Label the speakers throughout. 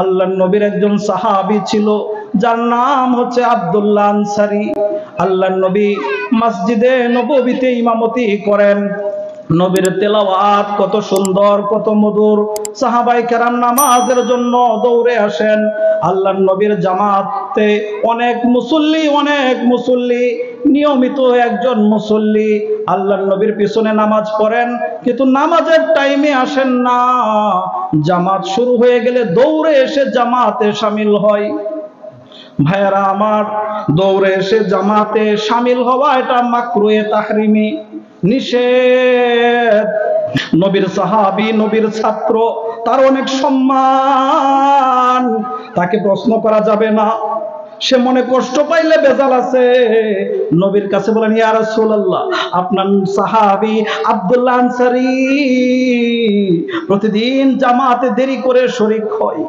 Speaker 1: আল্লাহর নবীর একজন সাহাবী ছিল, যার নাম হচ্ছে আব্দুল্লাহ আনসারী। আল্লাহর নবী মসজিদে নববীতে ইমামতি করেন। নবীর তেলাওয়াত কত সুন্দর, কত মধুর। সাহাবায়ে কেরাম নামাজের জন্য দৌড়ে আসেন। আল্লাহর নবীর জামাতে অনেক মুসল্লি নিয়মিত একজন মুসল্লি আল্লাহর নবীর পিছনে নামাজ পড়েন, কিন্তু নামাজের টাইমে আসেন না। জামাত শুরু হয়ে গেলে দৌড়ে এসে জামাতে শামিল হয়। ভাইয়ারা আমার, দৌড়ে এসে জামাতে শামিল হওয়া এটা মাকরুহে তাহরিমি, নিষেধ। নবীর সাহাবী, নবীর ছাত্র, তার অনেক সম্মান, তাকে প্রশ্ন করা যাবে না। সে মনে কষ্ট পাইলে বেজাল আছে। নবীর কাছে বলেন, ইয়া রাসূলুল্লাহ, আপনার সাহাবী আব্দুল্লাহ আনসারী প্রতিদিন জামাতে দেরি করে শরীক হয়।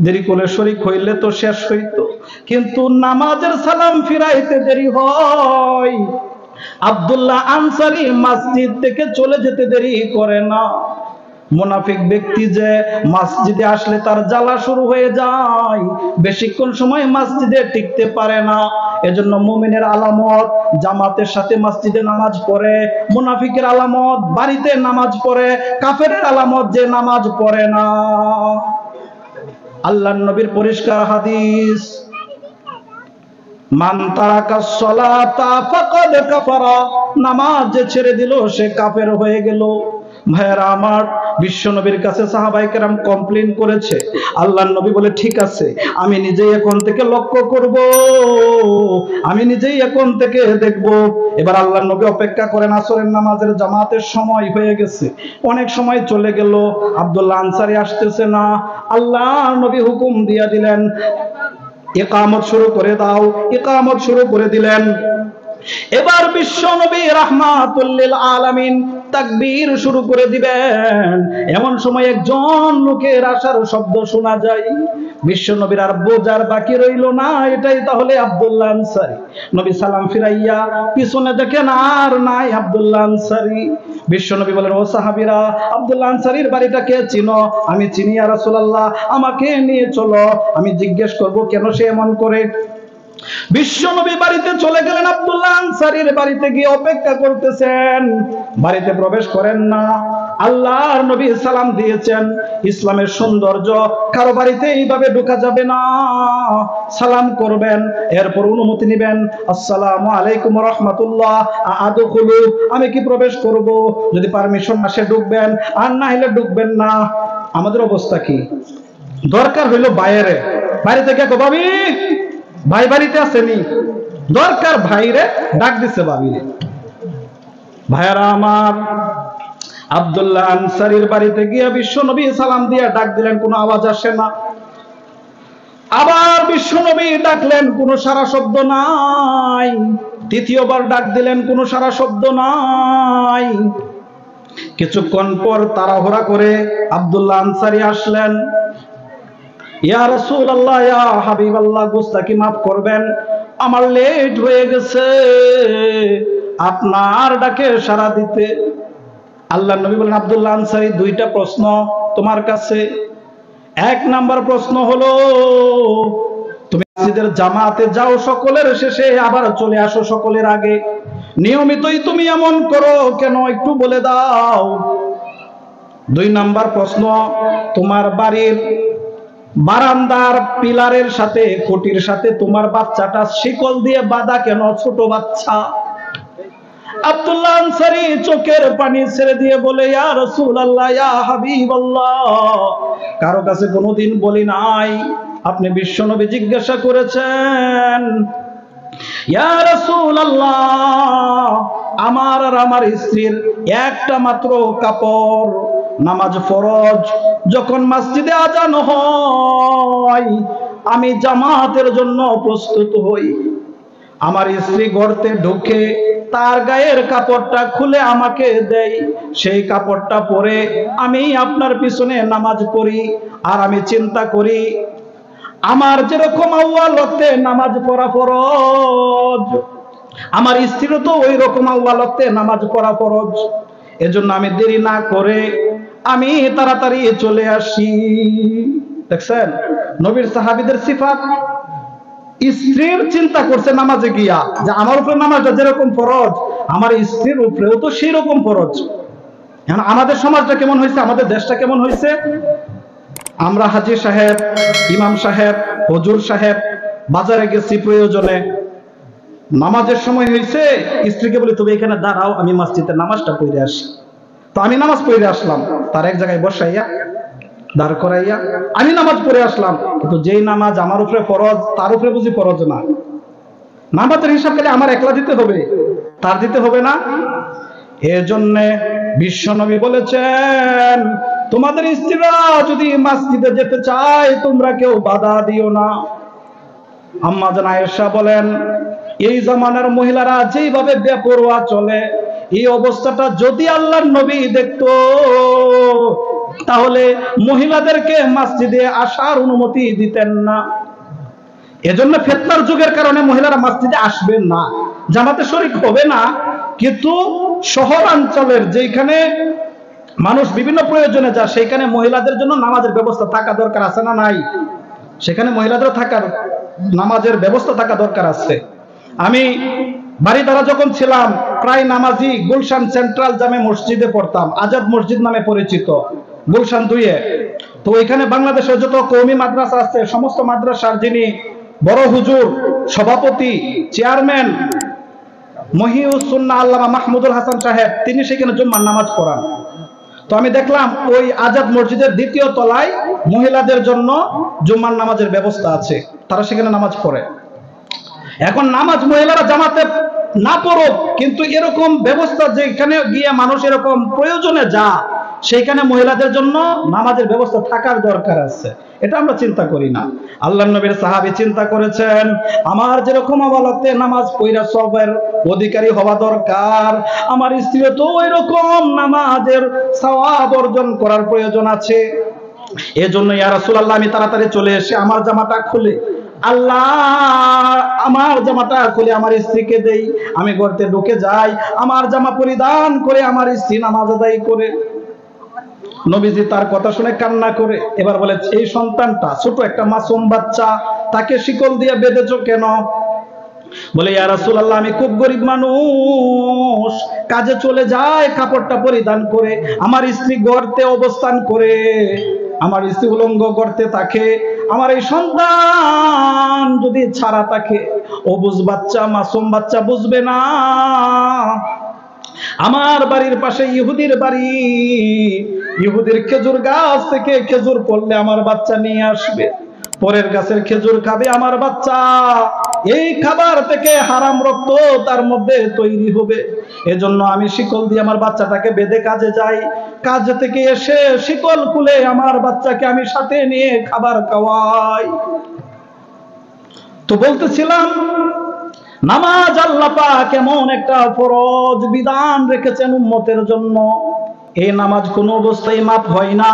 Speaker 1: দেরি করে শরীক হইলে তো শেষ হইতো, কিন্তু নামাজের সালাম ফিরাইতে দেরি হয়। আব্দুল্লাহ আনসারী মসজিদ থেকে চলে যেতে দেরি করে না। মুনাফিক ব্যক্তি যে মসজিদে আসলে তার জ্বালা শুরু হয়ে যায়, বেশিক্ষণ সময় মসজিদে টিকতে পারে না। এজন্য মুমিনের আলামত জামাতের সাথে মসজিদে নামাজ পড়ে, মুনাফিকের আলামত বাড়িতে নামাজ পড়ে, কাফেরের আলামত যে নামাজ পড়ে না। আল্লাহর নবীর পরিষ্কার হাদিস, মান তারাকাস সালাতা ফাকাদ কাফারা, নামাজ যে ছেড়ে দিল সে কাফের হয়ে গেল। ভাইয়ারা আমার, বিশ্ব নবীর কাছে সাহাবায়ে কেরাম কমপ্লেইন করেছে। আল্লাহর নবী বলে, ঠিক আছে, আমি নিজেই এখন থেকে লক্ষ্য করব, আমি নিজেই এখন থেকে দেখব। এবার আল্লাহর নবী অপেক্ষা করেন, আসরের নামাজের জামাতের সময় হয়ে গেছে, অনেক সময় চলে গেল, আব্দুল্লাহ আনসারী আসতেছে না। আল্লাহর নবী হুকুম দিয়ে দিলেন, ইকামত শুরু করে দাও। ইকামত শুরু করে দিলেন। এবার বিশ্ব নবী রাহমাতুল লিল আলামিন তাকবীর শুরু করে দিবেন। এমন সময় একজন লোকের আসার শব্দ শোনা যায়। বিশ্ব নবীর আর বোঝার বাকি রইল না, এটাই তাহলে আব্দুল্লাহ আনসারী। নবী সালাম ফিরাইয়া পিছনে দেখেন আর নাই আব্দুল্লাহ আনসারী। বিশ্ব নবী বলেন, ও সাহাবীরা, আব্দুল্লাহ আনসারীর বাড়িটা কে চিনো? আমি চিনি ইয়া রাসূলুল্লাহ, আমাকে নিয়ে চলো, আমি জিজ্ঞেস করব কেন সে এমন করে। বিশ্ব নবী বাড়িতে চলে গেলেন। আব্দুল্লাহ আনসারীর বাড়িতে গিয়ে অপেক্ষা করতেছেন, বাড়িতে প্রবেশ করেন না। আল্লাহর নবী সালাম দিয়েছেন। ইসলামের সৌন্দর্য, কারো বাড়িতে এইভাবে ঢোকা যাবে না, সালাম করবেন, এরপর অনুমতি নেবেন, আসসালামু আলাইকুম ওয়া রাহমাতুল্লাহ, আদখুলু, আমি কি প্রবেশ করব? যদি পারমিশন আসে ঢুকবেন, আর না হলে ঢুকবেন না। আমাদের অবস্থা কি? দরকার হইল বাইরে, বাড়ি থেকে ভাবি ভাই বাড়িতে আসেনি, দরকার ভাইরে ডাক দিছে ভাবিরে। ভাইয়ারা আমার, আব্দুল্লাহ আনসারীর বাড়িতে গিয়ে বিশ্ব নবী সালাম দিয়ে ডাক দিলেন, কোনো আওয়াজ আসে না। আবার বিশ্ব নবী ডাকলেন, কোনো সারা শব্দ নাই। তৃতীয়বার ডাক দিলেন, কোনো সারা শব্দ নাই। কিছুক্ষণ পর তাড়াহুড়া করে আব্দুল্লাহ আনসারী আসলেন। ইয়া রাসূলুল্লাহ, ইয়া হাবিবাল্লাহ, গোস্তাকি মাফ করবেন, আমার লেট হয়ে গেছে আপনার ডাকে সাড়া দিতে। আল্লাহর নবী বলেন, আব্দুল্লাহ আনসারী, দুইটা প্রশ্ন তোমার কাছে। এক নাম্বার প্রশ্ন হলো, তুমি মসজিদের জামাতে যাও সকলের শেষে, আবার চলে আসো সকলের আগে, নিয়মিতই তুমি এমন করো কেন, একটু বলে দাও। দুই নাম্বার প্রশ্ন, তোমার বাড়ির বারান্দার পিলারের সাথে, খুঁটির সাথে তোমার বাচ্চাটা শিকল দিয়ে বাঁধা কেন, ছোট বাচ্চা? আব্দুল্লাহ আনসারী চোখের পানি ছেড়ে দিয়ে বলে, ইয়া রাসূলুল্লাহ, ইয়া হাবিবাল্লাহ, কারো কাছে কোনোদিন বলি নাই। আপনি বিশ্বনবী জিজ্ঞাসা করেছেন। ইয়া রাসূলুল্লাহ, আমার আর আমার স্ত্রীর একটা মাত্র কাপড়, নামাজ ফরজ, যখন মসজিদে আজান হয় আমি জামাতের জন্য প্রস্তুত হই। আমার স্ত্রী গর্তে ঢুকে তার গায়ের কাপড়টা খুলে আমাকে দেয়, সেই কাপড়টা পরে আমি আপনার পিছনে নামাজ পড়ি। আর আমি চিন্তা করি, আমার যেরকম আউয়াল ওয়াক্তে নামাজ পড়া ফরজ, আমার স্ত্রীরও তো ওই রকম আউয়াল ওয়াক্তে নামাজ পড়া ফরজ। এজন্য আমি দেরি না করে আমি তাড়াতাড়ি চলে আসি। দেখছেন, নবীর সাহাবীদের সিফাত, স্ত্রীর চিন্তা করছে নামাজে গিয়া যে আমার উপরে নামাজটা যেরকম ফরজ আমার স্ত্রীর উপরেও তো সেই রকম ফরজ। এখন আমাদের সমাজটা কেমন হয়েছে, আমাদের দেশটা কেমন হয়েছে, আমরা হাজী সাহেব, ইমাম সাহেব, হুজুর সাহেব বাজারে গেছি প্রয়োজনে, নামাজের সময় হয়েছে, স্ত্রীকে বলি তুমি এখানে দাঁড়াও, আমি মসজিদে নামাজটা পড়ে আসি। তো আমি নামাজ পড়ে আসলাম, তার এক জায়গায় বসাইয়া দাঁড় করাইয়া আমি নামাজ পড়ে আসলাম, কিন্তু যেই নামাজ আমার উপরে ফরজ তার উপরে বুঝি ফরজ না। নামাজের হিসাব করে আমার একলা দিতে হবে, তার দিতে হবে না। এজন্য বিশ্বনবী বলেছেন তোমাদের স্ত্রীরা যদি মসজিদে যেতে চায় তোমরা কেউ বাধা দিও না। আম্মা জান আয়েশা বলেন এই জামানার মহিলারা যেইভাবে বেপরোয়া চলে, এই অবস্থাটা যদি আল্লাহর নবী দেখতো তাহলে মহিলাদেরকে মসজিদে আসার অনুমতি দিতেন না। এজন্য ফিতনার যুগের কারণে মহিলারা মসজিদে আসবেন না, জামাতে শরীক হবে না। কিন্তু শহরাঞ্চলের যেখানে মানুষ বিভিন্ন প্রয়োজনে যায় সেখানে মহিলাদের জন্য নামাজের ব্যবস্থা থাকা দরকার আছে না নাই? সেখানে মহিলাদের থাকার নামাজের ব্যবস্থা থাকা দরকার আছে। আমি বাড়িধারা যখন ছিলাম প্রায় নামাজি গুলশান সেন্ট্রাল জামে মসজিদে পড়তাম, আজাদ মসজিদ নামে পরিচিত, গুলশান 2-এ। তো এখানে বাংলাদেশের যত কওমি মাদ্রাসা আছে সমস্ত মাদ্রাসার যিনি বড় হুজুর, সভাপতি, চেয়ারম্যান মহিউস সুন্নাহ আল্লামা মাহমুদুল হাসান সাহেব, তিনি সেখানে জুম্মার নামাজ পড়ান। তো আমি দেখলাম ওই আজাদ মসজিদের 2য় তলায় মহিলাদের জন্য জুম্মার নামাজের ব্যবস্থা আছে, তারা সেখানে নামাজ পড়ে। এখন নামাজ মহিলারা জামাতে না পড়ুক, কিন্তু এরকম ব্যবস্থা যেখানে গিয়ে মানুষ এরকম প্রয়োজনে যা সেইখানে মহিলাদের জন্য নামাজের ব্যবস্থা থাকার দরকার আছে, এটা আমরা চিন্তা করি না। আল্লাহর নবীর সাহাবী চিন্তা করেছেন আমার যেরকম ওয়াক্তে নামাজ পড়া সবের অধিকারী হওয়া দরকার, আমার স্ত্রীও তো ওইরকম নামাজের সওয়াব অর্জন করার প্রয়োজন আছে। এজন্য ইয়া রাসূলুল্লাহ আমি তাড়াতাড়ি চলে এসে আমার জামাটা খুলে আমার জামাটা খুলে আমার স্ত্রীকে দেই, আমি ঘরতে ঢুকে যাই, আমার জামা পরিধান করে আমার স্ত্রী নামাজ আদায় করে। নবীজি তার কথা শুনে কান্না করে এবার বলে এই সন্তানটা ছোট একটা মাসুম বাচ্চা, তাকে শিকল দিয়ে বেঁধেছো কেন? বলে ইয়া রাসূলুল্লাহ আমি খুব গরিব মানুষ, কাজে চলে যায় কাপড়টা পরিধান করে, আমার স্ত্রী গর্তে অবস্থান করে, আমার স্ত্রী উলঙ্গ গর্তে থাকে, আমার এই সন্তান যদি ছাড়া থাকে অবুঝ বাচ্চা মাসুম বাচ্চা বুঝবে না। আমার বাড়ির পাশে ইহুদির বাড়ি, ইহুদির খেজুর গাছ থেকে খেজুর পড়লে আমার বাচ্চা নিয়ে আসবে, পরের গাছের খেজুর খাবে আমার বাচ্চা, এই খাবার থেকে হারাম রক্ত তার মধ্যে তৈরি হবে। এজন্য আমি শিকল দিয়ে আমার বাচ্চাটাকে বেঁধে কাজে যাই, কাজ থেকে এসে শিকল খুলে আমার বাচ্চাকে আমি সাথে নিয়ে খাবার খাওয়াই। তো বলতেছিলাম নামাজ আল্লাহ পাক এমন একটা ফরজ বিধান রেখেছেন উম্মতের জন্য, এই নামাজ কোনো অবস্থায় মাপ হয় না।